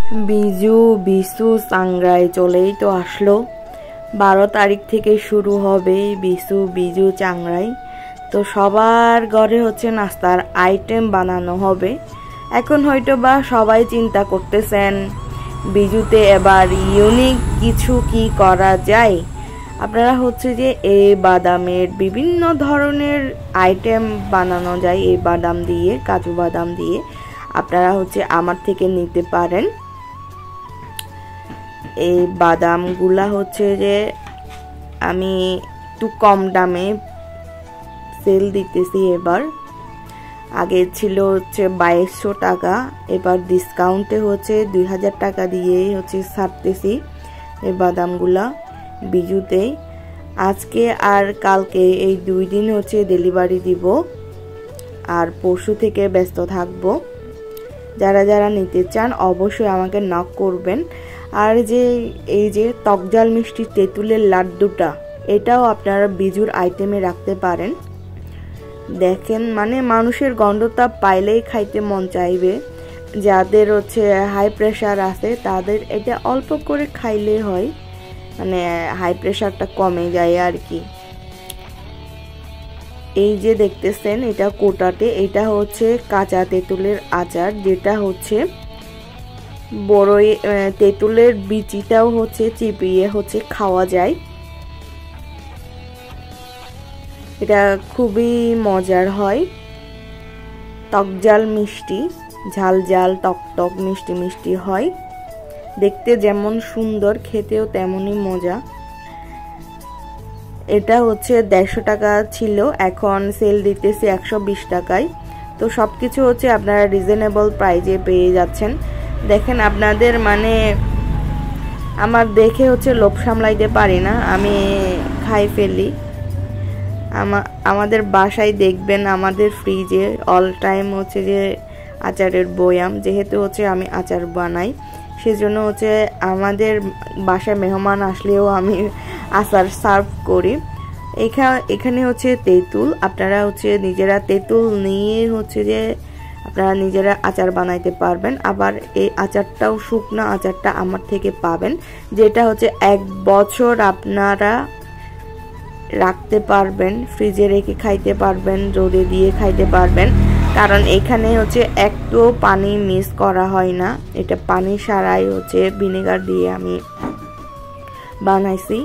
বিজু বিশু চাংরাই চলেই তো আসলো। 12 তারিখ থেকে শুরু হবে বিজু চাংরাই। তো সবার ঘরে হচ্ছে নাস্তার আইটেম বানানো হবে। এখন হয়তো বা সবাই চিন্তা করতেছেন বিজুতে এবার ইউনিক কিছু কি করা যায়। আপনারা হচ্ছে যে এই বাদামের বিভিন্ন ধরনের আইটেম বানানো যায়, এই বাদাম দিয়ে, কাজু বাদাম দিয়ে আপনারা হচ্ছে আমার থেকে নিতে পারেন। এই বাদামগুলা হচ্ছে যে আমি একটু কম দামে সেল দিতেছি এবার। আগে ছিল হচ্ছে 2200 টাকা, এবার ডিসকাউন্টে হচ্ছে 2000 টাকা দিয়ে হচ্ছে ছাড়তেছি এই বাদামগুলা বিজুতে। আজকে আর কালকে এই 2 দিন হচ্ছে ডেলিভারি দিব, আর পরশু থেকে ব্যস্ত থাকবো। যারা যারা নিতে চান অবশ্যই আমাকে নক করবেন। আর যে এই যে টকজাল মিষ্টি তেঁতুলের লাড্ডুটা, এটাও আপনারা বিজুর আইটেমে রাখতে পারেন। দেখেন মানে মানুষের গন্ধটা পাইলেই খাইতে মন চাইবে। যাদের হচ্ছে হাই প্রেশার আছে তাদের এটা অল্প করে খাইলে হয়, মানে হাই প্রেশারটা কমে যায় আর কি। এই যে দেখতেছেন এটা কোটাতে, এটা হচ্ছে কাঁচা তেঁতুলের আচার, যেটা হচ্ছে বড়ই তেঁতুলের বিচিটাও হচ্ছে চিপিয়ে হচ্ছে খাওয়া যায়। এটা খুবই মজার হয়। টকজাল মিষ্টি, ঝাল ঝাল টক টক মিষ্টি মিষ্টি হয়। দেখতে যেমন সুন্দর, খেতেও তেমনই মজা। এটা হচ্ছে 150 টাকা ছিল, এখন সেল দিতেছি 120 টাকায়। তো সবকিছু হচ্ছে আপনারা রিজনেবল প্রাইজে পেয়ে যাচ্ছেন। দেখেন আপনাদের মানে আমার দেখে হচ্ছে লোভ সামলাইতে পারি না, আমি খাই ফেলি। আমাদের বাসায় দেখবেন আমাদের ফ্রিজে অল টাইম হচ্ছে যে আচারের বয়াম, যেহেতু হচ্ছে আমি আচার বানাই সেজন্য হচ্ছে আমাদের বাসায় মেহমান আসলেও আমি আচার সার্ভ করি। এখানে হচ্ছে তেঁতুল, আপনারা হচ্ছে নিজেরা তেঁতুল নিয়ে হচ্ছে যে আপনারা নিজেরা আচার বানাইতে পারবেন। আবার এই আচারটাও শুকনো আচারটা আমার থেকে পাবেন, যেটা হচ্ছে 1 বছর আপনারা রাখতে পারবেন, ফ্রিজে রেখে খাইতে পারবেন, রোদে দিয়ে খাইতে পারবেন। কারণ এখানে হচ্ছে একটু পানি মিক্স করা হয় না, এটা পানি ছাড়াই হচ্ছে ভিনেগার দিয়ে আমি বানাইছি,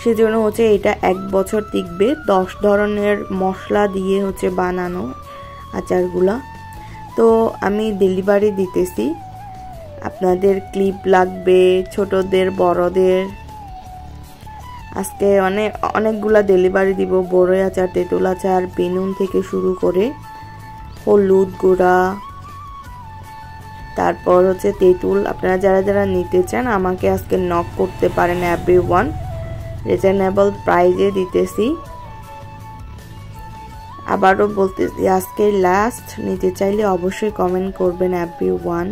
সেজন্য হচ্ছে এটা 1 বছর টিকবে। 10 ধরনের মশলা দিয়ে হচ্ছে বানানো আচারগুলা। তো আমি ডেলিভারি দিতেছি, আপনাদের ক্লিপ লাগবে ছোটদের বড়দের। আজকে অনেকগুলা ডেলিভারি দিব, বড়ই আচার, তেঁতুল আচার, বেনুন থেকে শুরু করে হলুদ গুঁড়া, তারপর হচ্ছে তেঁতুল। আপনারা যারা যারা নিতে চান আমাকে আজকে নক করতে পারেন। এভরিওয়ান রিজনেবল প্রাইজে দিতেছি। আবারও বলতেছি আজকে লাস্ট, নিতে চাইলে অবশ্যই কমেন্ট করবেন এভরিওয়ান।